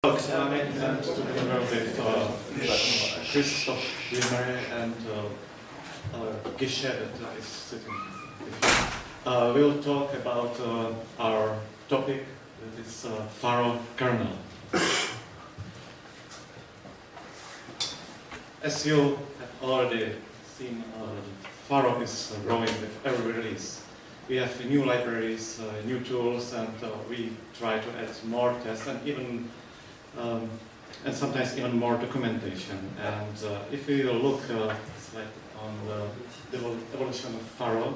And together with Christoph Wimmer and Gische that is sitting with you. We'll talk about our topic, that is Pharo Kernel. As you have already seen, Pharo is growing with every release. We have new libraries, new tools, and we try to add more tests and even and sometimes even more documentation. And if we look on the evolution of Pharo,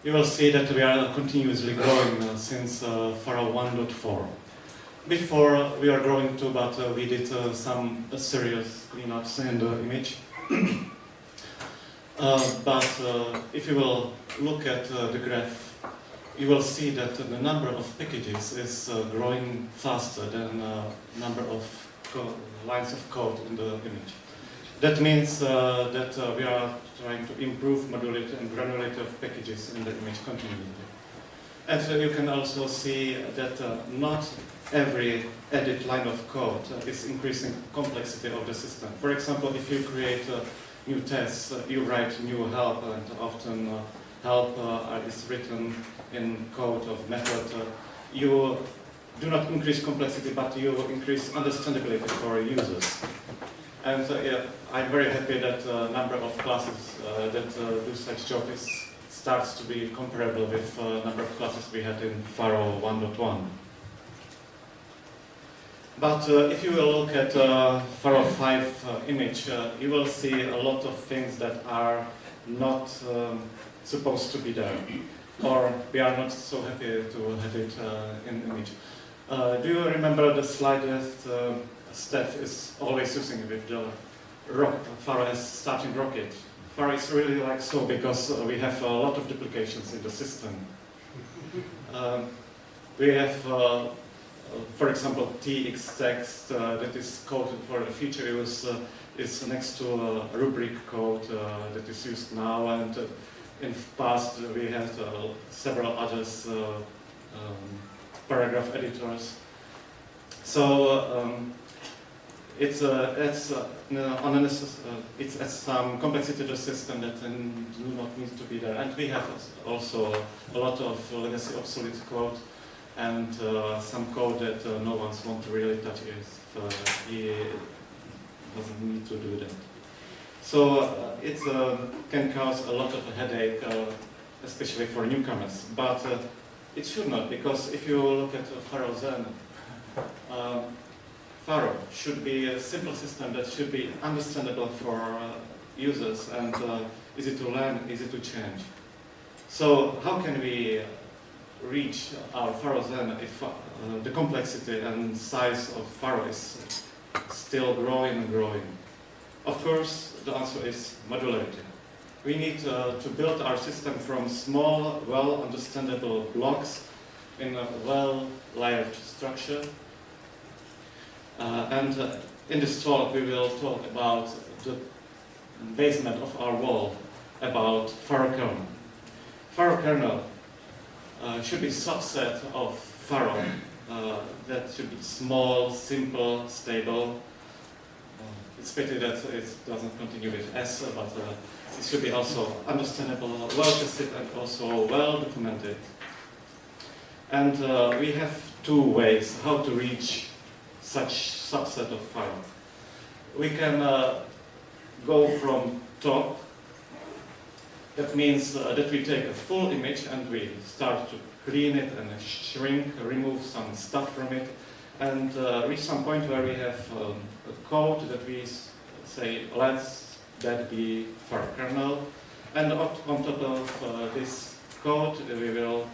you will see that we are continuously growing since Pharo 1.4. Before we are growing too, but we did some serious cleanups in the image. But if you will look at the graph, you will see that the number of packages is growing faster than the number of lines of code in the image. That means that we are trying to improve modularity and granularity of packages in the image continuity. And you can also see that not every added line of code is increasing complexity of the system. For example, if you create new tests, you write new help, and often help is written in code of method. You do not increase complexity, but you increase understandability for users. And I'm very happy that number of classes that do such job starts to be comparable with number of classes we had in Pharo 1.1. But if you will look at Pharo 5 image, you will see a lot of things that are not supposed to be there, or we are not so happy to have it in image. Do you remember the slide that Steph is always using with the Pharo as starting rocket? Pharo is really like so because we have a lot of duplications in the system. We have for example, TX text that is coded for the future use is next to a rubric code that is used now, and in the past we had several others, paragraph editors. So it adds some complexity to the system that do not need to be there. And we have also a lot of legacy obsolete code, and some code that no one wants to really touch if he doesn't need to do that. So it can cause a lot of a headache, especially for newcomers. But it should not, because if you look at Pharo Zen, Pharo should be a simple system that should be understandable for users and easy to learn, easy to change. So how can we reach our Pharo Zen if the complexity and size of Pharo is still growing and growing? Of course, the answer is modularity. We need to build our system from small, well-understandable blocks in a well-layered structure. And in this talk, we will talk about the basement of our wall, about Pharo Kernel. Pharo Kernel should be a subset of Pharo that should be small, simple, stable. It's pity that it doesn't continue with S, but it should be also understandable, well-tested, and also well-documented. And we have two ways how to reach such subset of Pharo. We can go from top. That means that we take a full image and we start to clean it and shrink, remove some stuff from it, and reach some point where we have a code that we say, let's that be Pharo kernel, and on top of this code we will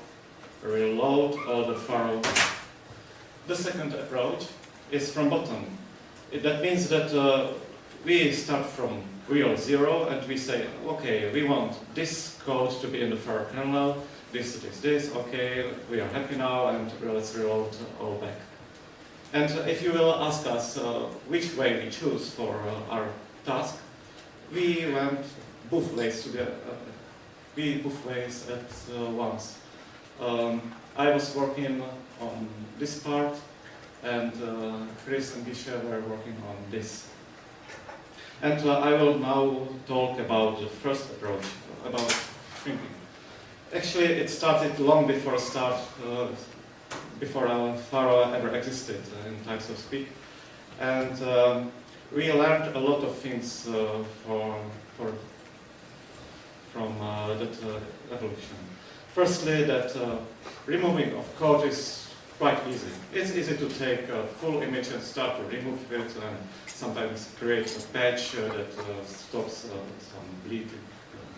reload all the Pharo. The second approach is from bottom. That means that we start from real zero and we say, okay, we want this code to be in the Pharo kernel, this, okay, we are happy now, and let's reload all back. And if you will ask us which way we choose for our task, we went both ways together. We both ways at once. I was working on this part, and Chris and Gisha were working on this. And I will now talk about the first approach, about shrinking. Actually, it started long before before Pharo ever existed in types of speak, and we learned a lot of things from that evolution. Firstly, that removing of code is quite easy. It's easy to take a full image and start to remove it, and sometimes create a patch that stops some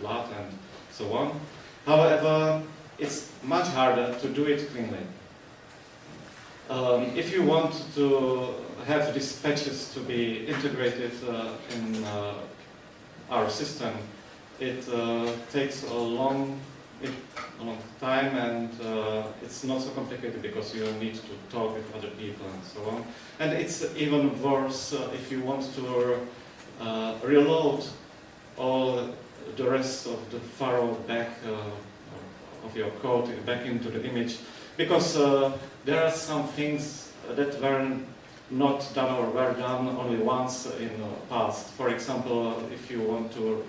blood and so on. However, it's much harder to do it cleanly. If you want to have these patches to be integrated in our system, it takes a long time, and it's not so complicated because you need to talk with other people and so on. And it's even worse if you want to reload all the rest of the Pharo back of your code back into the image, because there are some things that were not done or were done only once in the past. For example, if you want to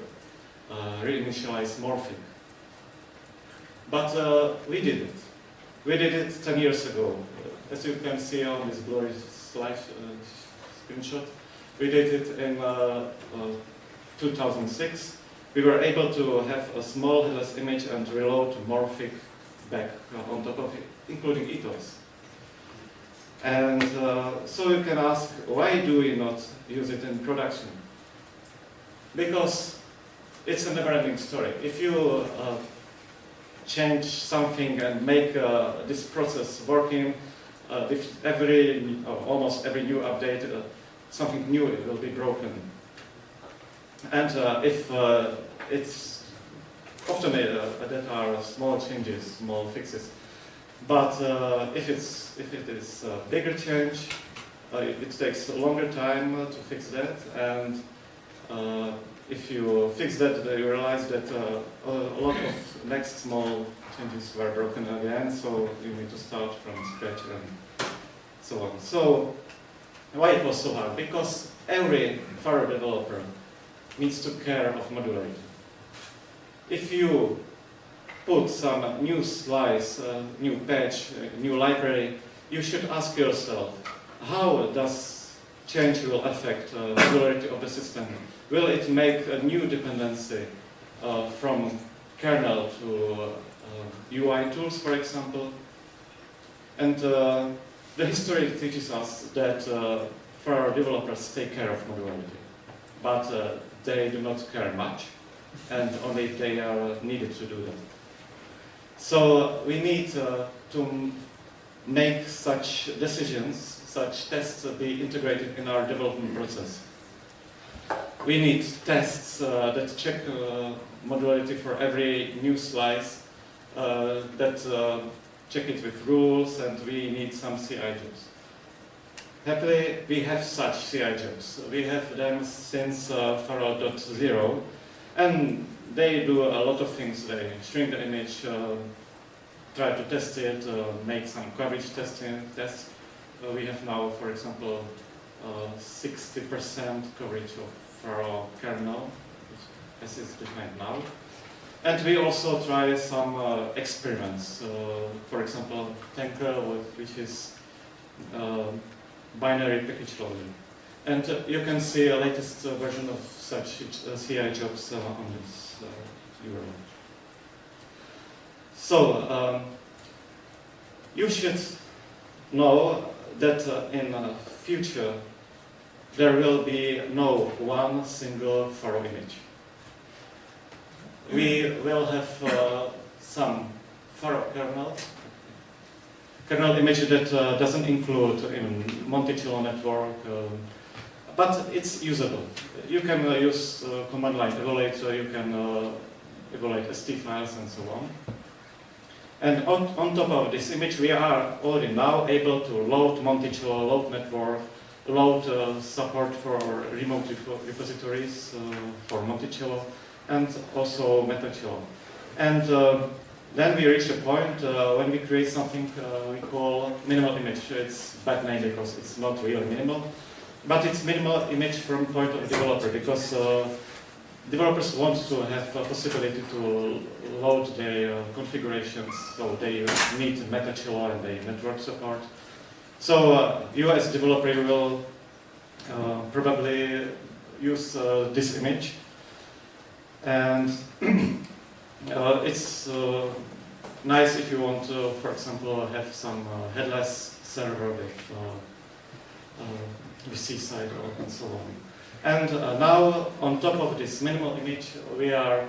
reinitialize morphic. But we did it. We did it 10 years ago. As you can see on this blurry slide screenshot, we did it in 2006. We were able to have a small headless image and reload morphic back on top of it, including ethos. And so you can ask, why do we not use it in production? Because it's a never-ending story. If you change something and make this process working, with almost every new update, something new will be broken. And if it's often that are small changes, small fixes, but if it is a bigger change, it takes a longer time to fix that, and if you fix that, you realize that a lot of next small changes were broken again, so you need to start from scratch and so on. So why it was so hard? Because every Pharo developer needs to care of modularity. If you put some new slice, new patch, new library, you should ask yourself, how does change will affect modularity of the system? Will it make a new dependency from kernel to UI tools, for example? And the history teaches us that Pharo developers take care of modularity, but they do not care much, and only they are needed to do that. So we need to make such decisions, such tests be integrated in our development process. We need tests that check modularity for every new slice, that check it with rules, and we need some CI jobs. Happily, we have such CI jobs. We have them since Pharo.0, and they do a lot of things. They shrink the image, try to test it, make some coverage testing tests. We have now, for example, 60% coverage of Pharo Kernel, as is defined now. And we also try some experiments. For example, Tanker, which is binary package loading. And you can see a latest version of such CI jobs on this URL. So, you should know that in the future there will be no one single Pharo image. We will have some Pharo kernel image that doesn't include in Monticello network, but it's usable. You can use command line evaluate, you can evaluate ST files and so on. And on top of this image, we are already now able to load Monticello, load network, load support for remote repositories for Monticello and also Metacello. And then we reach a point when we create something we call minimal image. It's a bad name because it's not really minimal, but it's minimal image from point of developer, because developers want to have a possibility to load their configurations, so they need Metacello and they network support. So you as developer will probably use this image, and it's nice if you want to, for example, have some headless server with VC side and so on. And now, on top of this minimal image, we are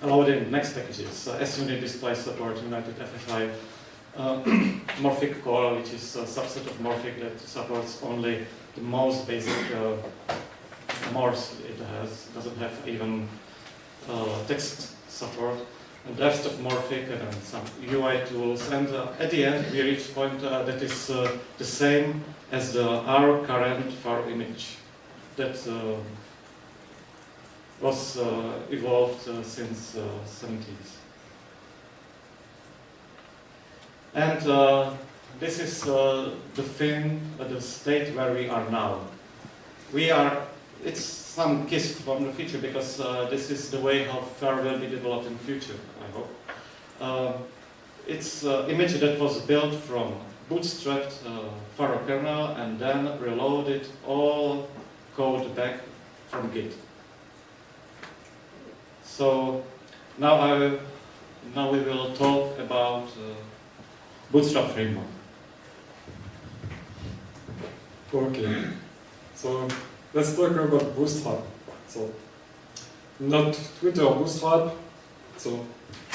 loading next packages. SUnit display support, United FFI, Morphic core, which is a subset of Morphic that supports only the most basic Morse it has. Doesn't have even text support. And the rest of Morphic and then some UI tools. And at the end, we reach a point that is the same as our current Pharo image that was evolved since 70s. And this is the state where we are now. It's some kiss from the future, because this is the way how Pharo will be developed in the future, I hope. It's an image that was built from bootstrapped Pharo kernel and then reloaded all code back from Git. So now we will talk about Bootstrap framework. Okay, so let's talk about Bootstrap. So, not Twitter Bootstrap. So,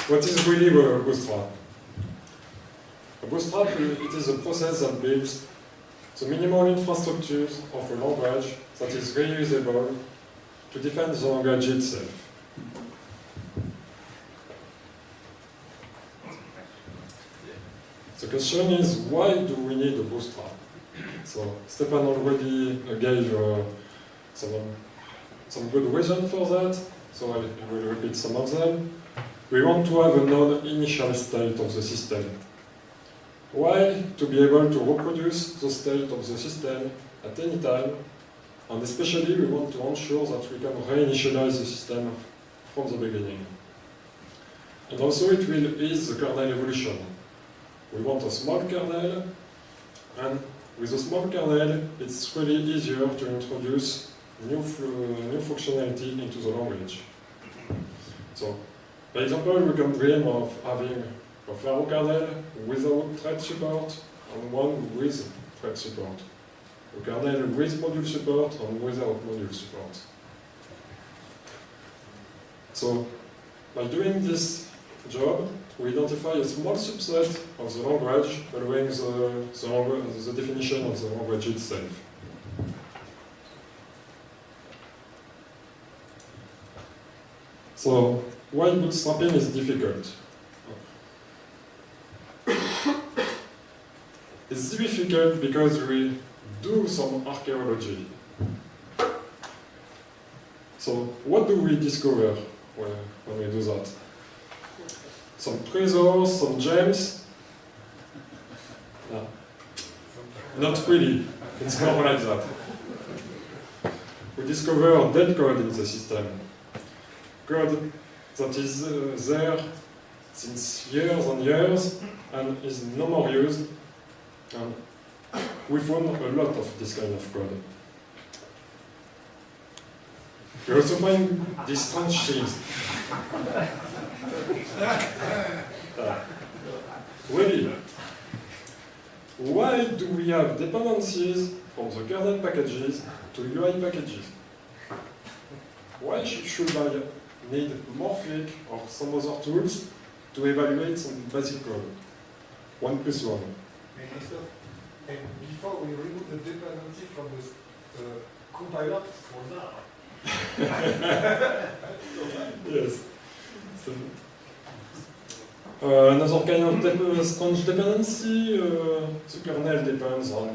what is really a Bootstrap? A Bootstrap, it is a process that builds the minimal infrastructures of a language that is reusable to defend the language itself. The question is, why do we need a Bootstrap? So Stefan already gave some good reasons for that, so I will repeat some of them. We want to have a known initial state of the system. Why? To be able to reproduce the state of the system at any time, and especially we want to ensure that we can reinitialize the system from the beginning. And also it will ease the kernel evolution. We want a small kernel, and with a small kernel, it's really easier to introduce new functionality into the language. So, for example, we can dream of having a Pharo kernel without thread support and one with thread support. A kernel with module support and without module support. So, by doing this job, we identify a small subset of the language following the definition of the language itself. So, why bootstrapping is difficult? It's difficult because we do some archaeology. So, what do we discover when we do that? Some treasures, some gems? No. Not really. It's not like that. We discover dead code in the system. Code that is there since years and years and is no more used. And we found a lot of this kind of code. We also find these strange things. Really? Why do we have dependencies from the kernel packages to UI packages? Why should I need Morphic or some other tools to evaluate some basic code? 1 plus 1. And before we remove the dependency from the compiler, for now. Yes. So, another kind of strange dependency, the kernel depends on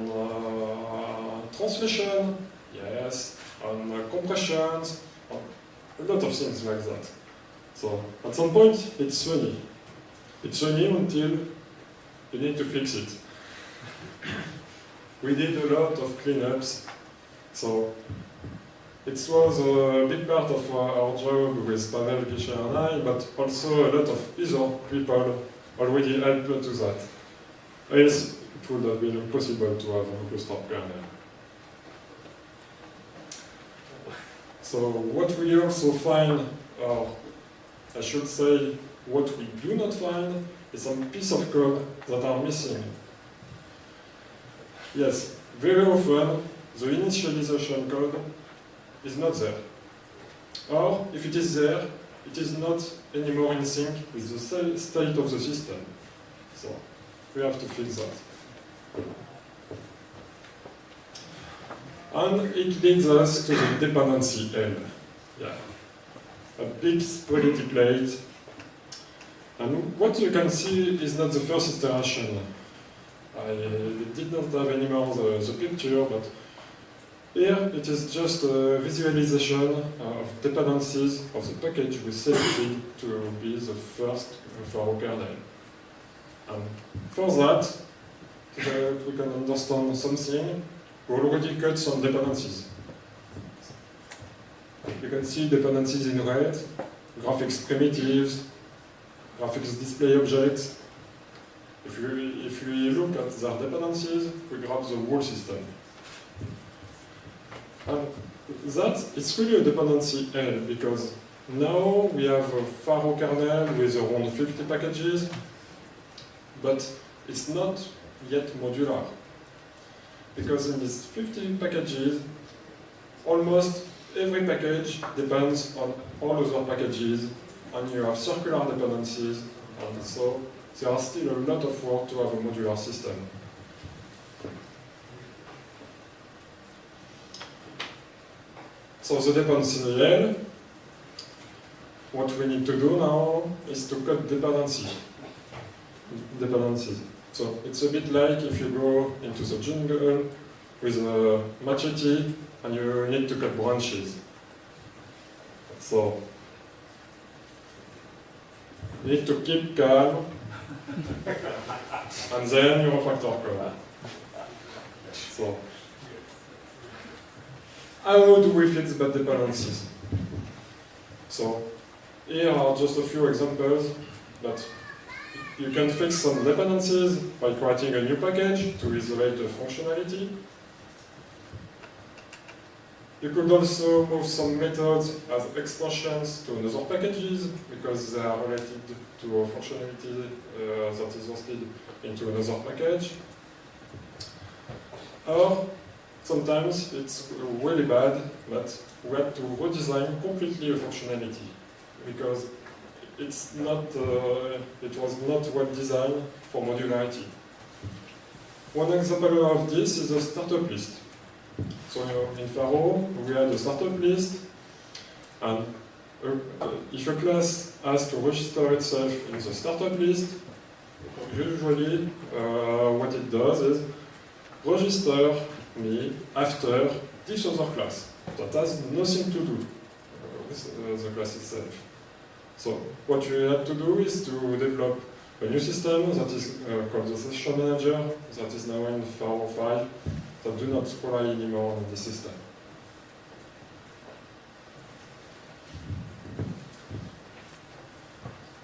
translation, yes, on compressions, on a lot of things like that. So at some point, it's funny. It's funny until you need to fix it. We did a lot of cleanups, so it was a big part of our job with Pavel, Gisha and I, but also a lot of other people already helped to that. Else, it would have been impossible to have a Bootstrap kernel. So what we also find, or I should say, what we do not find, is some piece of code that are missing. Yes, very often, the initialization code is not there. Or, if it is there, it is not anymore in sync with the state of the system. So, we have to fix that. And it leads us to the dependency L. Yeah. A big spaghetti plate. And what you can see is not the first iteration. I did not have anymore the picture, but here it is just a visualization of dependencies of the package we selected to be the first Pharo kernel. And for that, so that we can understand something, we already cut some dependencies. You can see dependencies in red, graphics primitives, graphics display objects. If we look at their dependencies, we grab the whole system. And that is really a dependency L, because now we have a Pharo kernel with around 50 packages, but it's not yet modular. Because in these 50 packages, almost every package depends on all other packages, and you have circular dependencies, and so there are still a lot of work to have a modular system. So the dependency L, what we need to do now is to cut dependencies. So it's a bit like if you go into the jungle with a machete and you need to cut branches. So you need to keep calm and then you refactor code. So how do we fix bad dependencies? So here are just a few examples, but you can fix some dependencies by creating a new package to isolate the functionality. You could also move some methods as extensions to another packages because they are related to a functionality that is hosted into another package. Or sometimes it's really bad, but we have to redesign completely a functionality because it's not, it was not well designed for modularity. One example of this is a startup list. So in Pharo, we had a startup list, and if a class has to register itself in the startup list, usually what it does is register me after this other class that has nothing to do with the class itself. So what you have to do is to develop a new system that is called the session manager, that is now in Pharo 5, that do not rely anymore on the system.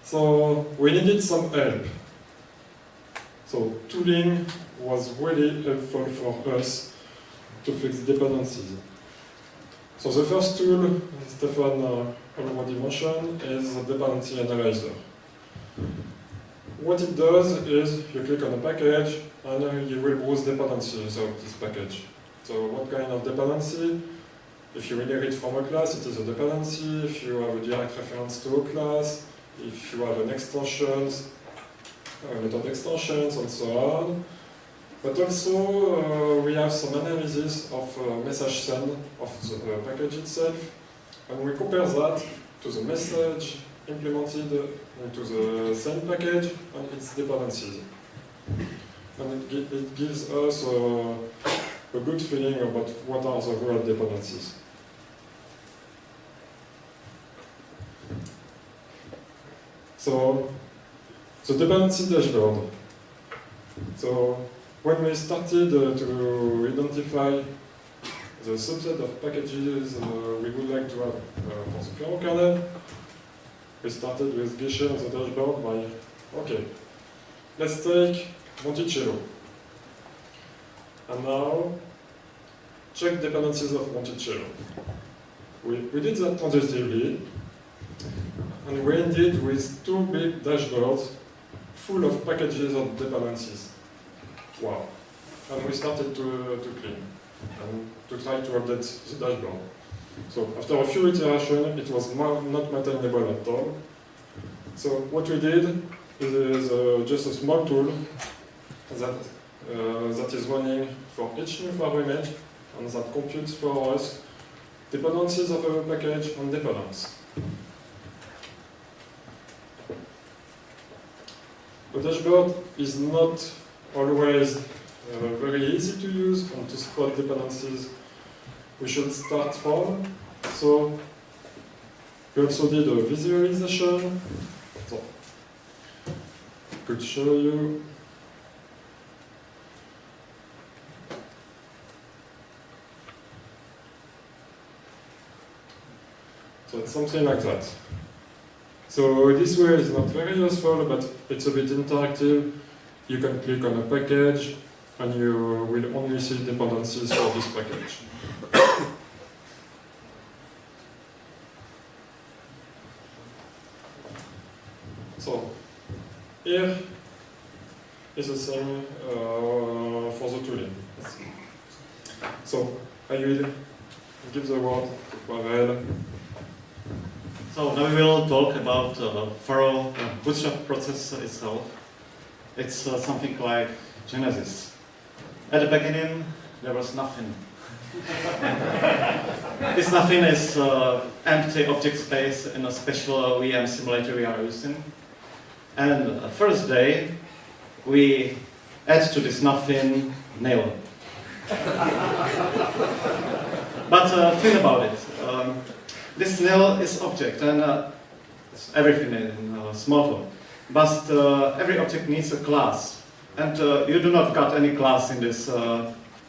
So we needed some help. So tooling was really helpful for us to fix dependencies. So the first tool, Stefan already mentioned, is the Dependency Analyser. What it does is you click on a package and you will browse dependencies of this package. So what kind of dependency? If you inherit from a class, it is a dependency. If you have a direct reference to a class, if you have an extensions, method extensions, and so on. But also we have some analysis of message send of the package itself, and we compare that to the message implemented into the send package and its dependencies. And it gives us a good feeling about what are the real dependencies. So, the dependency dashboard. So, when we started to identify the subset of packages we would like to have for the Pharo kernel, we started with Geshe on the dashboard by, okay, let's take Monticello. And now, check dependencies of Monticello. We did that tentatively, and we ended with 2 big dashboards full of packages and dependencies. Wow. And we started to clean and to try to update the dashboard. So after a few iterations, it was not maintainable at all. So what we did is just a small tool that is running for each new Pharo image and that computes for us dependencies of a package and dependence. The dashboard is not always very easy to use and to spot dependencies we should start from. So we also did a visualization. So I could show you. So it's something like that. So this way is not very useful, but it's a bit interactive. You can click on a package, and you will only see dependencies for this package. So here is the same for the tooling. So I will give the word to Pavel. So now we will talk about Pharo Bootstrap process itself. It's something like Genesis. At the beginning, there was nothing. This nothing is empty object space in a special VM simulator we are using. And first day, we add to this nothing nil. But think about it. This nil is object, and it's everything in Smalltalk. But every object needs a class, and you do not got any class in this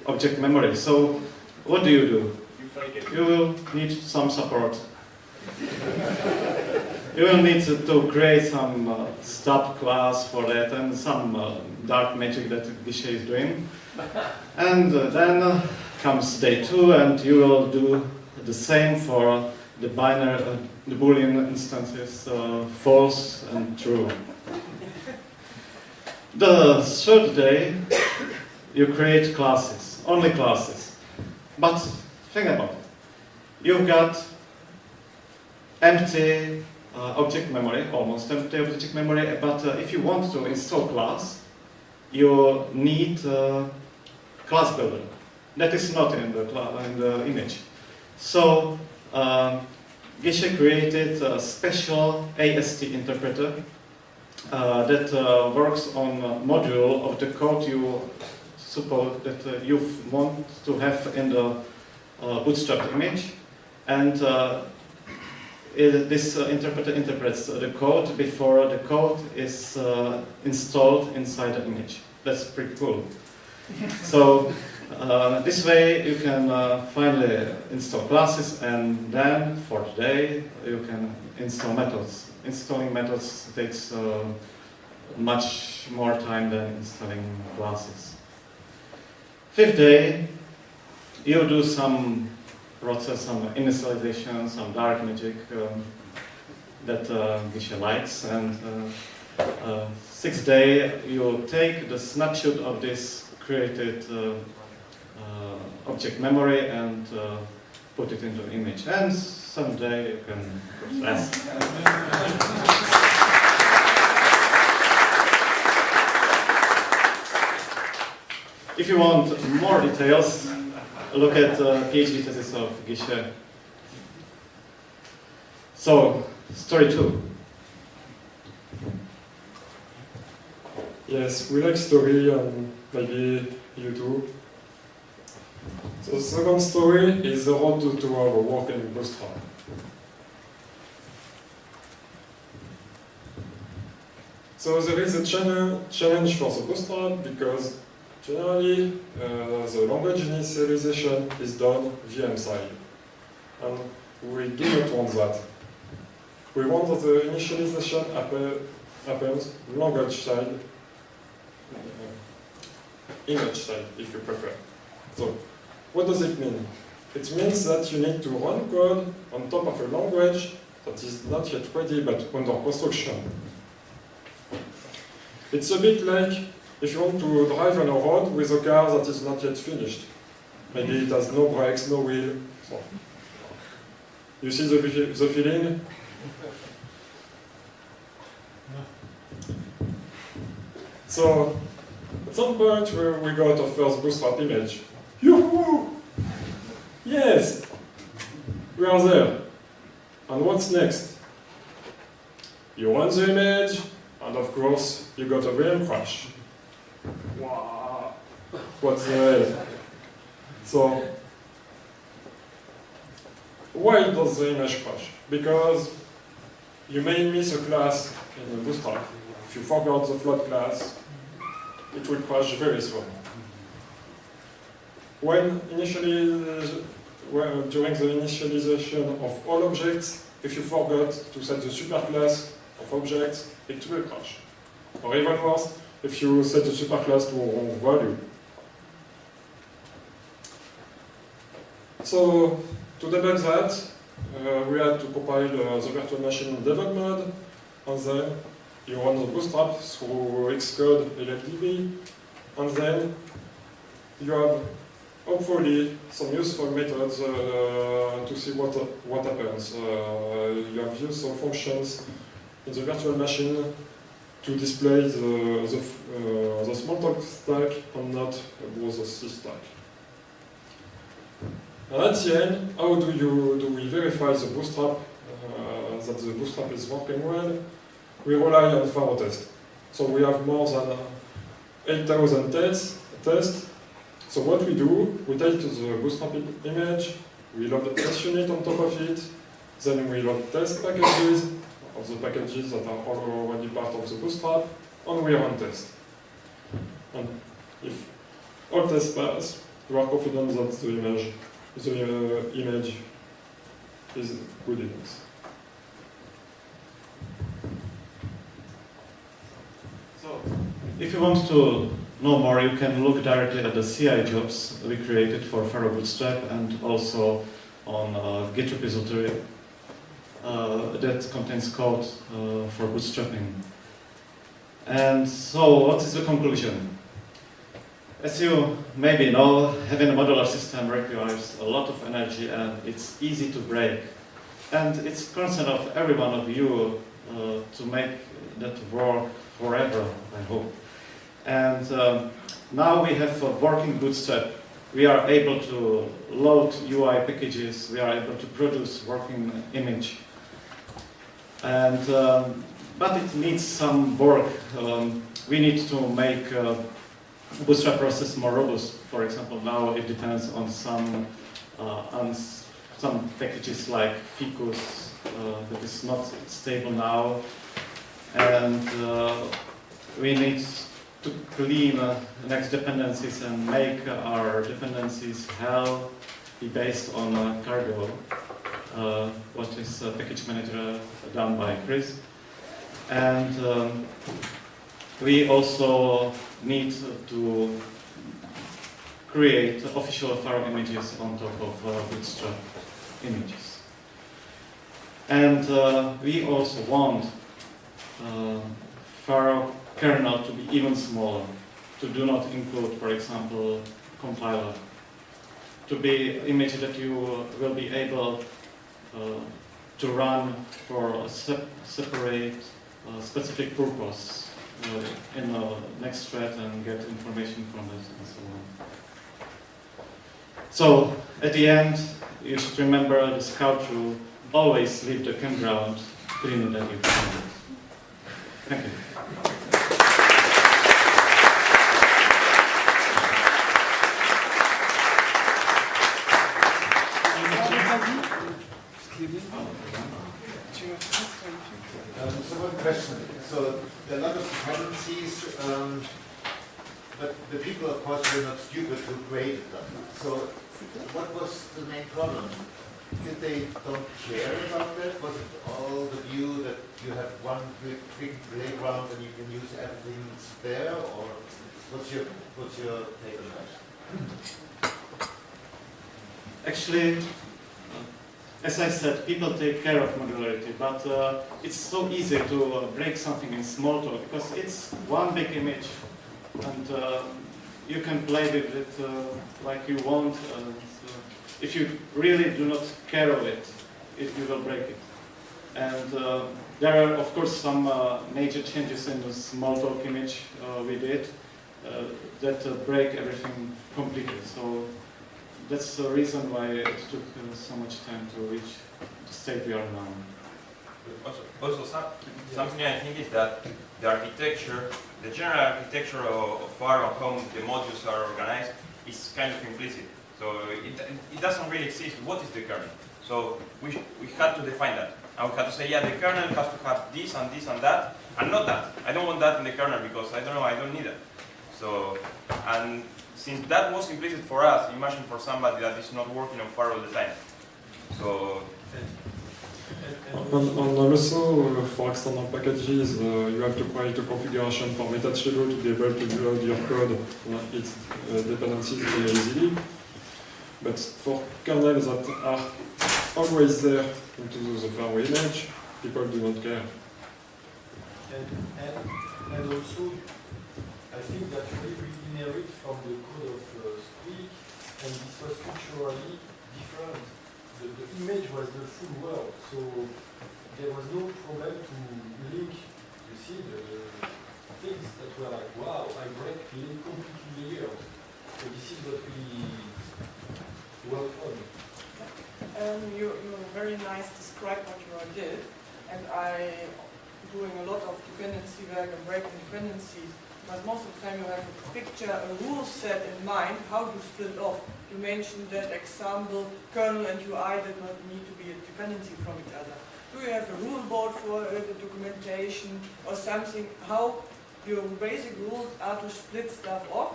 object memory. So what do? You will need some support. You will need to create some stub class for that, and some dark magic that Geshe is doing. And then comes day 2, and you will do the same for the binary, the Boolean instances, false and true. The third day, you create classes, only classes. But think about it. You've got empty object memory, almost empty object memory, but if you want to install class, you need class builder. That is not in the image. So Geshe created a special AST interpreter that works on a module of the code you suppose that you want to have in the Bootstrap image, and this interpreter interprets the code before the code is installed inside the image. That's pretty cool. So this way you can finally install classes, and then for today you can install methods. Installing methods takes much more time than installing classes. Fifth day, you do some process, some initialization, some dark magic that Geshe likes, and sixth day you take the snapshot of this created object memory and put it into an image, and someday you can process. If you want more details, look at the PhD thesis of Geshe. So, story 2. Yes, we like story, and maybe you too. So the second story is the road to have a working Bootstrap. So there is a challenge for the Bootstrap because generally the language initialization is done VM side. And we do not want that. We want that the initialization happens language side, image side if you prefer. So what does it mean? It means that you need to run code on top of a language that is not yet ready but under construction. It's a bit like if you want to drive on a road with a car that is not yet finished. Maybe it has no brakes, no wheel. So, you see the feeling? So, at some point we got our first Bootstrap image. Yoo-hoo! Yes! We are there. And what's next? You run the image, and of course, you got a VM crash. Wow! What the hell? So, why does the image crash? Because you may miss a class in Bootstrap. If you forgot the float class, it will crash very soon. During the initialization of all objects, if you forgot to set the superclass of objects, it will crash. Or even worse, if you set the superclass to a wrong value. So, to debug that, we had to compile the virtual machine in debug mode, and then you run the Bootstrap through Xcode LLDB, and then you have hopefully some useful methods to see what happens. You have useful functions in the virtual machine to display the Smalltalk stack and not the C stack. And at the end, how do we verify the Bootstrap, that the Bootstrap is working well? We rely on Pharo test. So we have more than 8,000 tests. So what we do, we take the Bootstrap image, we load the test unit on top of it, then we load test packages, of the packages that are already part of the Bootstrap, and we run test. And if all tests pass, you are confident that the image is good enough. So, if you want to know more, you can look directly at the CI jobs we created for Pharo Bootstrap and also on Git repository that contains code for bootstrapping. And so, what is the conclusion? As you maybe know, having a modular system requires a lot of energy and it's easy to break. And it's concern of every one of you to make that work forever, I hope. And now we have a working Bootstrap. We are able to load UI packages. We are able to produce working image. And but it needs some work. We need to make Bootstrap process more robust. For example, now it depends on some packages like Ficus that is not stable now, and we need to clean next dependencies and make our dependencies be based on Cargo, what is package manager done by Chris, and we also need to create official Pharo images on top of Bootstrap images. And we also want Pharo Kernel to be even smaller, to do not include, for example, compiler, to be image that you will be able to run for a separate specific purpose in the next thread and get information from it and so on. So, at the end, you should remember the scout rule, always leave the campground cleaner than you found it. Thank you. So one question. So there are a lot of dependencies, but the people, of course, were not stupid who created them. So what was the main problem? Did they don't care about that? Was it all the view that you have one big playground and you can use everything there, or what's your take on that? Actually, as I said, people take care of modularity, but it's so easy to break something in Smalltalk because it's one big image, and you can play with it like you want. If you really do not care of it, you will break it. And there are, of course, some major changes in the Smalltalk image we did that break everything completely. So that's the reason why it took so much time to reach the state we are now. Also something I think is that the architecture, the general architecture of Pharo, how the modules are organized, is kind of implicit. So it doesn't really exist. What is the kernel? So we had to define that. And we had to say, yeah, the kernel has to have this and this and that, and not that. I don't want that in the kernel because I don't know, I don't need it. So, and since that was implicit for us, imagine for somebody that is not working on Pharo all the time. So. And also, for external packages, you have to create a configuration for Metachelo to be able to load your code its dependencies very easily. But for kernels that are always there into the Pharo image, people do not care. And also, I think that we inherit from the code of Squeak, and this was culturally different. The image was the full world, so there was no problem to link, you see, the things that were like, wow, I break completely layers. So this is what we worked on. You very nice describe what you did, and I doing a lot of dependency work and breaking dependencies. But most of the time you have a picture, a rule set in mind, how to split off. You mentioned that example, kernel and UI did not need to be a dependency from each other. Do you have a rule board for the documentation or something, how your basic rules are to split stuff off?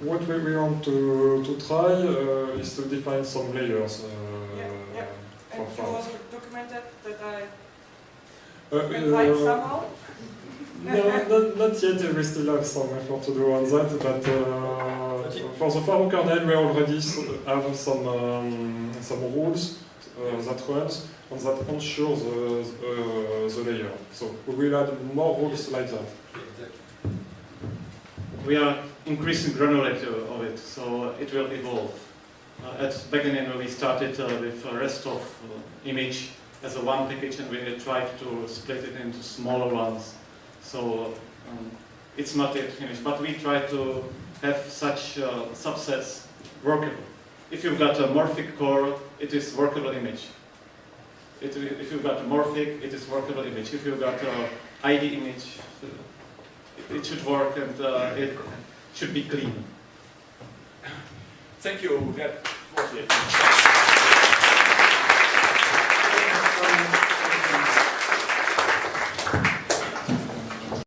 What we want to try is to define some layers Yeah. And for you Pharo. also documented that I can find somehow? No, not yet. We still have some effort to do on that, but for the Pharo kernel, we already have some rules that runs and that ensure the layer. So we will add more rules like that. We are increasing granularity of it, so it will evolve. At the beginning, we started with the rest of image as a one package, and we tried to split it into smaller ones. So it's not yet finished, but we try to have such subsets workable. If you've got a morphic core, it is workable image. If you've got a morphic, it is workable image. If you've got an ID image, it should work and it should be clean. Thank you. That was it.